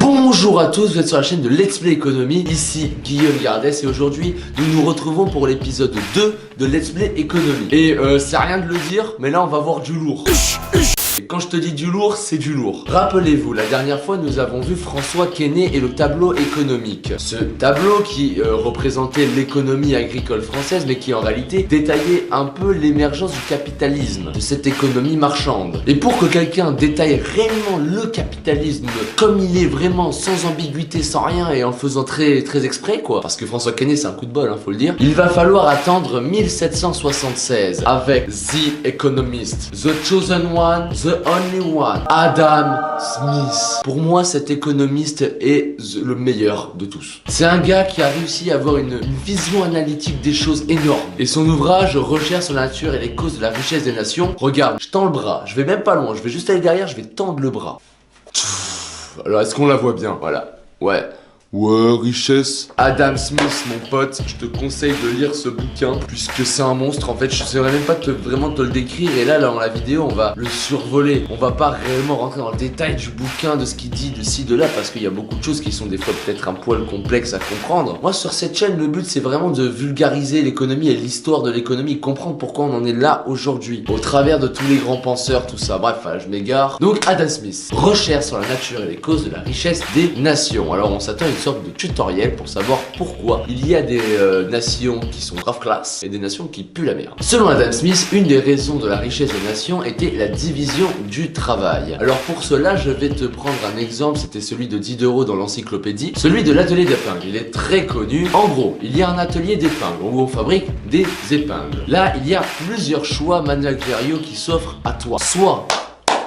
Bonjour à tous, vous êtes sur la chaîne de Let's Play Économie, ici Guillaume Gardès et aujourd'hui nous nous retrouvons pour l'épisode 2 de Let's Play Économie. Et c'est rien de le dire, mais là on va voir du lourd. Et quand je te dis du lourd, c'est du lourd. Rappelez-vous, la dernière fois nous avons vu François Quesnay et le tableau économique. Ce tableau qui représentait l'économie agricole française, mais qui en réalité détaillait un peu l'émergence du capitalisme, de cette économie marchande. Et pour que quelqu'un détaille réellement le capitalisme comme il est vraiment, sans ambiguïté, sans rien et en le faisant très exprès quoi, parce que François Quesnay c'est un coup de bol, faut le dire, il va falloir attendre 1776 avec The Economist, The Chosen One, The Only One, Adam Smith. Pour moi, cet économiste est le meilleur de tous. C'est un gars qui a réussi à avoir une vision analytique des choses énorme. Et son ouvrage Recherche sur la nature et les causes de la richesse des nations. Regarde, je tends le bras, je vais même pas loin, je vais juste aller derrière, je vais tendre le bras. Alors est-ce qu'on la voit bien? Voilà. Ouais, richesse. Adam Smith, mon pote, je te conseille de lire ce bouquin, puisque c'est un monstre. En fait, je saurais même pas vraiment te le décrire. Et là, dans la vidéo, on va le survoler. On va pas réellement rentrer dans le détail du bouquin, de ce qu'il dit, de ci, de là, parce qu'il y a beaucoup de choses qui sont des fois peut-être un poil complexes à comprendre. Moi, sur cette chaîne, le but, c'est vraiment de vulgariser l'économie et l'histoire de l'économie, comprendre pourquoi on en est là aujourd'hui, au travers de tous les grands penseurs, tout ça. Bref, je m'égare. Donc, Adam Smith, recherche sur la nature et les causes de la richesse des nations. Alors, on s'attend à une sorte de tutoriel pour savoir pourquoi il y a des nations qui sont grave classe et des nations qui puent la merde. Selon Adam Smith, une des raisons de la richesse des nations était la division du travail. Alors pour cela, je vais te prendre un exemple, c'était celui de Diderot dans l'encyclopédie, celui de l'atelier d'épingles. Il est très connu. En gros, il y a un atelier d'épingles où on fabrique des épingles. Là, il y a plusieurs choix managériaux qui s'offrent à toi. Soit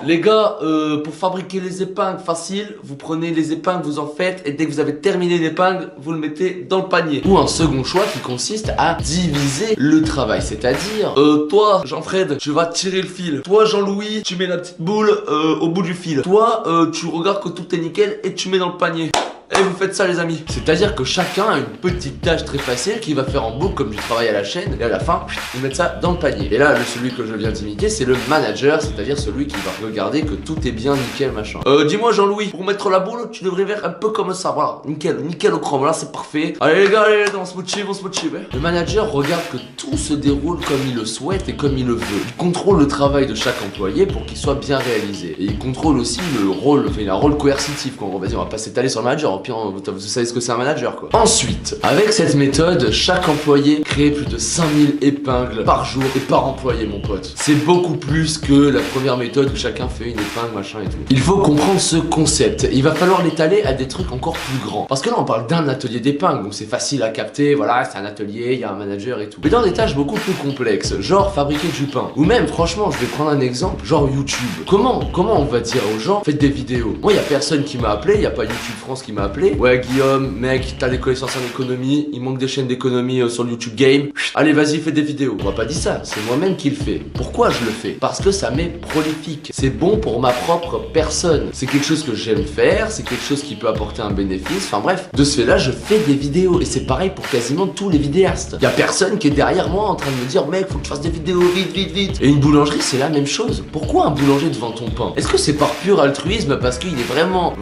les gars, pour fabriquer les épingles facile, vous prenez les épingles, vous en faites, et dès que vous avez terminé l'épingle, vous le mettez dans le panier. Ou un second choix qui consiste à diviser le travail, c'est-à-dire, toi, Jean-Fred, tu vas tirer le fil. Toi, Jean-Louis, tu mets la petite boule au bout du fil. Toi, tu regardes que tout est nickel et tu mets dans le panier. Et vous faites ça les amis. C'est-à-dire que chacun a une petite tâche très facile qui va faire en boucle comme du travail à la chaîne. Et à la fin, ils mettent ça dans le panier. Et là, celui que je viens d'imiter, c'est le manager. C'est-à-dire celui qui va regarder que tout est bien nickel machin. Dis-moi Jean-Louis, pour mettre la boule, tu devrais faire un peu comme ça. Voilà, nickel au chrome, là c'est parfait. Allez les gars, allez, on se motive. Le manager regarde que tout se déroule comme il le souhaite et comme il le veut. Il contrôle le travail de chaque employé pour qu'il soit bien réalisé. Et il contrôle aussi le rôle, enfin il a un rôle coercitif quoi. On va dire, on va pas s'étaler sur le manager. Pire, vous savez ce que c'est un manager quoi. Ensuite, avec cette méthode, chaque employé crée plus de 5000 épingles par jour et par employé mon pote. C'est beaucoup plus que la première méthode où chacun fait une épingle machin et tout. Il faut comprendre ce concept. Il va falloir l'étaler à des trucs encore plus grands. Parce que là on parle d'un atelier d'épingles, donc c'est facile à capter, voilà, c'est un atelier, il y a un manager et tout. Mais dans des tâches beaucoup plus complexes, genre fabriquer du pain. Ou même franchement, je vais prendre un exemple, genre YouTube. Comment on va dire aux gens, faites des vidéos. Moi il y a personne qui m'a appelé, il y a pas YouTube France qui m'a appelé. Ouais Guillaume, mec, t'as des connaissances en économie, il manque des chaînes d'économie sur le YouTube Game. Allez vas-y fais des vidéos. On m'a pas dit ça, c'est moi-même qui le fais. Pourquoi je le fais? Parce que ça m'est prolifique. C'est bon pour ma propre personne. C'est quelque chose que j'aime faire, c'est quelque chose qui peut apporter un bénéfice. Enfin bref, de ce fait là je fais des vidéos. Et c'est pareil pour quasiment tous les vidéastes. Y a personne qui est derrière moi en train de me dire mec faut que tu fasses des vidéos vite. Et une boulangerie c'est la même chose. Pourquoi un boulanger devant ton pain? Est-ce que c'est par pur altruisme parce qu'il est vraiment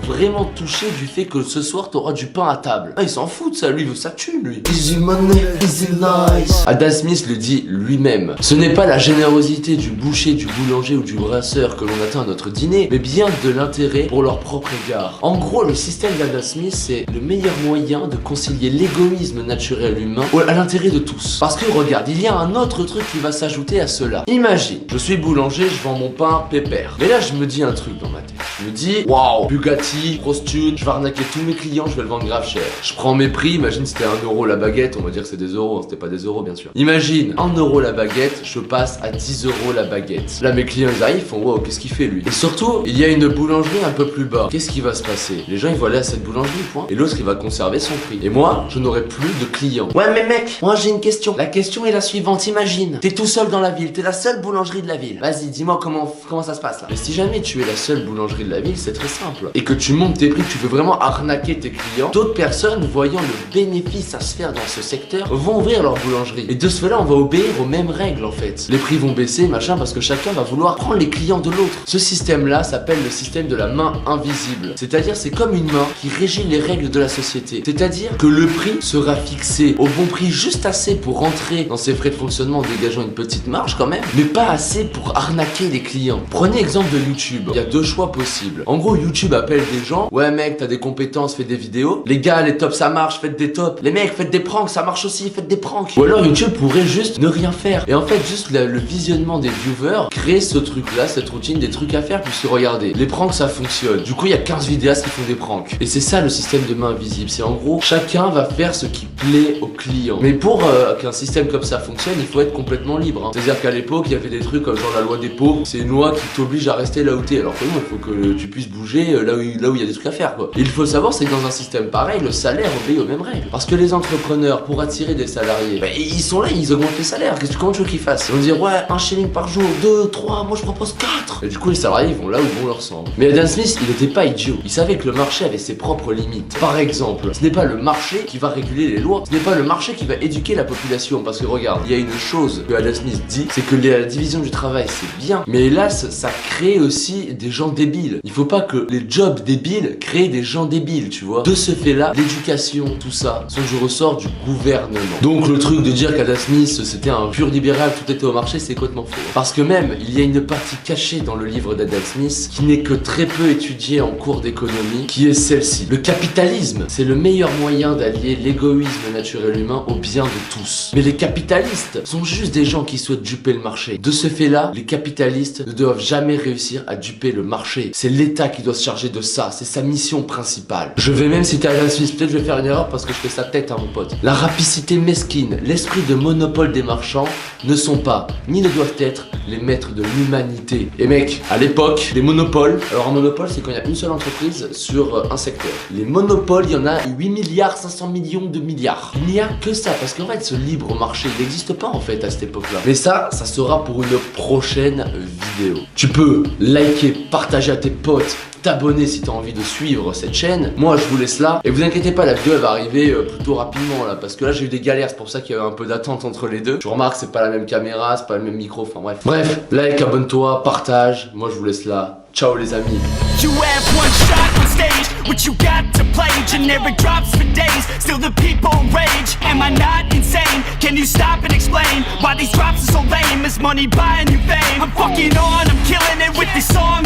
touché du fait que ce soir t'auras du pain à table? Ah, il s'en fout de ça, lui, il veut sa thune, lui. Easy money, easy nice. Adam Smith le dit lui-même. Ce n'est pas la générosité du boucher, du boulanger ou du brasseur que l'on atteint à notre dîner, mais bien de l'intérêt pour leur propre égard. En gros, le système d'Adam Smith, c'est le meilleur moyen de concilier l'égoïsme naturel humain à l'intérêt de tous. Parce que regarde, il y a un autre truc qui va s'ajouter à cela. Imagine, je suis boulanger, je vends mon pain pépère. Mais là, je me dis un truc dans ma tête. Je me dis, waouh, Bugatti, grosse thune, je vais arnaquer tous mes clients, je vais le vendre grave cher. Je prends mes prix, imagine c'était 1 euro la baguette, on va dire que c'est des euros, c'était pas des euros bien sûr. Imagine, 1 euro la baguette, je passe à 10 euros la baguette. Là mes clients ils arrivent, ils font wow, qu'est-ce qu'il fait lui? Et surtout, il y a une boulangerie un peu plus bas. Qu'est-ce qui va se passer? Les gens ils vont aller à cette boulangerie, point. Et l'autre il va conserver son prix. Et moi, je n'aurai plus de clients. Ouais mais mec, moi j'ai une question. La question est la suivante, imagine, t'es tout seul dans la ville, t'es la seule boulangerie de la ville. Vas-y, dis-moi comment ça se passe là. Mais si jamais tu es la seule boulangerie de la ville, c'est très simple. Et que tu montes tes prix, tu veux vraiment arnaquer arnaquer tes clients, d'autres personnes, voyant le bénéfice à se faire dans ce secteur, vont ouvrir leur boulangerie. Et de ce fait-là, on va obéir aux mêmes règles en fait. Les prix vont baisser, machin, parce que chacun va vouloir prendre les clients de l'autre. Ce système-là s'appelle le système de la main invisible. C'est-à-dire, c'est comme une main qui régit les règles de la société. C'est-à-dire que le prix sera fixé au bon prix, juste assez pour rentrer dans ses frais de fonctionnement en dégageant une petite marge quand même, mais pas assez pour arnaquer les clients. Prenez exemple de YouTube. Il y a deux choix possibles. En gros, YouTube appelle des gens. Ouais mec, t'as des compétences, fais des vidéos. Les gars, les tops ça marche, faites des tops. Les mecs, faites des pranks, ça marche aussi, faites des pranks. Ou alors YouTube pourrait juste ne rien faire. Et en fait, juste le visionnement des viewers crée ce truc-là, cette routine, des trucs à faire, puisque regardez, les pranks ça fonctionne. Du coup, il y a 15 vidéastes qui font des pranks. Et c'est ça le système de main invisible. C'est en gros, chacun va faire ce qui plaît au client. Mais pour qu'un système comme ça fonctionne, il faut être complètement libre. Hein. C'est-à-dire qu'à l'époque, il y avait des trucs comme genre la loi des pauvres. C'est une loi qui t'oblige à rester là où t'es. Alors que non, il faut que tu puisses bouger là où il y a des trucs à faire, quoi. Et il faut savoir, c'est que dans un système pareil, le salaire obéit aux mêmes règles. Parce que les entrepreneurs, pour attirer des salariés, bah, ils sont là, ils augmentent les salaires. Comment tu veux qu'ils fassent? Ils vont dire, ouais, 1 shilling par jour, 2, 3, moi je propose 4. Et du coup, les salariés vont là où vont leur sang. Mais Adam Smith, il n'était pas idiot. Il savait que le marché avait ses propres limites. Par exemple, ce n'est pas le marché qui va réguler les lois. Ce n'est pas le marché qui va éduquer la population. Parce que regarde, il y a une chose que Adam Smith dit, c'est que la division du travail, c'est bien. Mais hélas, ça crée aussi des gens débiles. Il faut pas que les jobs débiles créent des gens débiles, tu vois. De ce fait-là, l'éducation, tout ça, sont du ressort du gouvernement. Donc le truc de dire qu'Adam Smith, c'était un pur libéral, tout était au marché, c'est complètement faux. Parce que même, il y a une partie cachée dans le livre d'Adam Smith qui n'est que très peu étudiée en cours d'économie, qui est celle-ci. Le capitalisme, c'est le meilleur moyen d'allier l'égoïsme naturel humain au bien de tous. Mais les capitalistes sont juste des gens qui souhaitent duper le marché. De ce fait-là, les capitalistes ne doivent jamais réussir à duper le marché. C'est l'État qui doit se charger de ça, c'est sa mission principale. Je vais même citer Adam Smith, peut-être je vais faire une erreur parce que je fais sa tête à mon pote. La rapacité mesquine, l'esprit de monopole des marchands ne sont pas, ni ne doivent être, les maîtres de l'humanité. Et mec, à l'époque, les monopoles, alors un monopole c'est quand il y a une seule entreprise sur un secteur. Les monopoles, il y en a 8 milliards 500 millions de milliards. Il n'y a que ça, parce qu'en fait ce libre marché, il n'existe pas en fait à cette époque-là. Mais ça sera pour une prochaine vidéo. Tu peux liker, partager à tes potes, t'abonner si t'as envie de suivre cette chaîne. Moi je vous laisse là et vous inquiétez pas, la vidéo elle va arriver plutôt rapidement là, parce que là j'ai eu des galères, c'est pour ça qu'il y avait un peu d'attente entre les deux. Je remarque c'est pas la même caméra, c'est pas le même micro, enfin bref, like, abonne-toi, partage. Moi je vous laisse là, ciao les amis. You have one shot on stage, what you got to play, generic drops for days, still the people rage. Am I not insane? Can you stop and explain why these drops are so lame? Is money buying you fame? I'm fucking on, I'm killing it with this song.